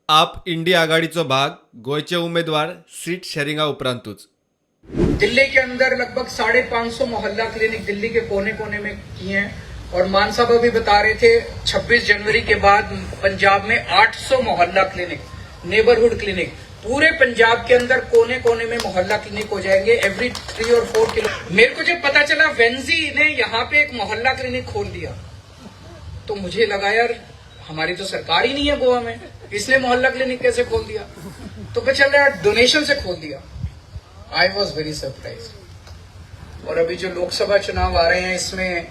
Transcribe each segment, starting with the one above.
आप इंडिया आघाडीचो भाग गोयचे उमेदवार सीट शेअरिंगा उपरांतूच दिल्ली के अंदर लगभग 550 मोहल्ला क्लिनिक दिल्ली के कोने कोने में किए हैं और मान साहब अभी बता रहे थे 26 जनवरी के बाद पंजाब में 800 मोहल्ला क्लिनिक, नेबरहुड क्लिनिक, पूरे पंजाब के अंदर कोने कोने में मोहल्ला क्लिनिक हो जाएंगे एवरी 3 और 4 किलो। मेरे को जब पता चला वेंजी ने यहाँ पे एक मोहल्ला क्लिनिक खोल दिया तो मुझे लगा यार हमारी तो सरकार ही नहीं है गोवा में, इसने मोहल्ला क्लिनिक कैसे खोल दिया? तो पता चल रहा है डोनेशन से खोल दिया। I was very surprise. और अभी जो लोकसभा चुनाव आ रहे हैं इसमें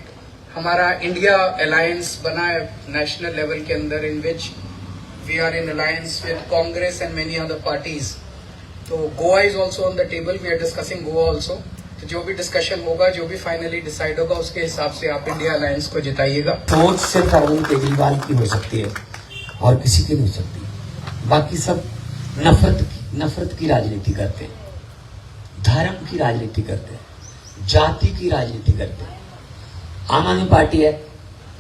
हमारा इंडिया अलायंस बना है नेशनल लेवल के अंदर, in which we are in alliance with Congress and many other parties. तो Goa is also on the table, we are discussing Goa also. तो जो भी डिस्कशन होगा, जो भी फाइनली डिसाइड होगा, उसके हिसाब से आप इंडिया अलायंस को जिताइएगा। सोच सिर्फ अरविंद केजरीवाल की हो सकती है और किसी की नहीं हो सकती। बाकी सब नफरत की राजनीति करते हैं, धर्म की राजनीति करते हैं, जाति की राजनीति करते हैं। आम आदमी पार्टी है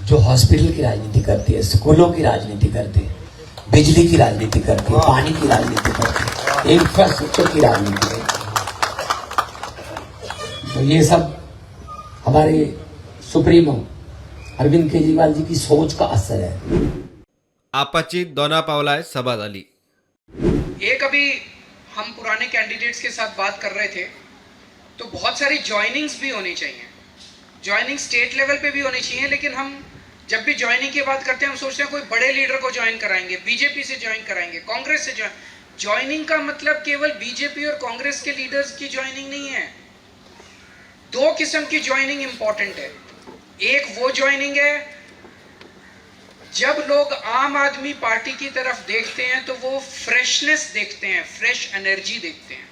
जो हॉस्पिटल की राजनीति करती है, स्कूलों की राजनीति करती है, बिजली की राजनीति करती है, पानी की राजनीति करती है, इंफ्रास्ट्रक्चर की राजनीति करती है। तो ये सब हमारे सुप्रीमो अरविंद केजरीवाल जी की सोच का असर है। आपाची दोना पावलाय सभा झाली। एक अभी हम पुराने कैंडिडेट्स के साथ बात कर रहे थे तो बहुत सारी ज्वाइनिंग्स भी होनी चाहिए, ज्वाइनिंग स्टेट लेवल पे भी होनी चाहिए। लेकिन हम जब भी ज्वाइनिंग की बात करते हैं हम सोचते हैं कोई बड़े लीडर को ज्वाइन कराएंगे, बीजेपी से ज्वाइन कराएंगे, कांग्रेस से ज्वाइनिंग का मतलब केवल बीजेपी और कांग्रेस के लीडर्स की ज्वाइनिंग नहीं है। दो किस्म की ज्वाइनिंग इंपॉर्टेंट है। एक वो ज्वाइनिंग है जब लोग आम आदमी पार्टी की तरफ देखते हैं तो वो फ्रेशनेस देखते हैं, फ्रेश एनर्जी देखते हैं।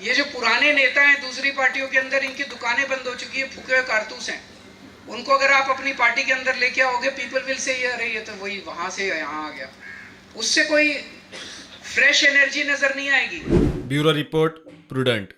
ये जो पुराने नेता हैं दूसरी पार्टियों के अंदर, इनकी दुकानें बंद हो चुकी है, फूके हुए कारतूस हैं। उनको अगर आप अपनी पार्टी के अंदर लेके आओगे, पीपल विल से अरे ये तो वही वहां से यहाँ आ गया, उससे कोई फ्रेश एनर्जी नजर नहीं आएगी। Bureau report prudent.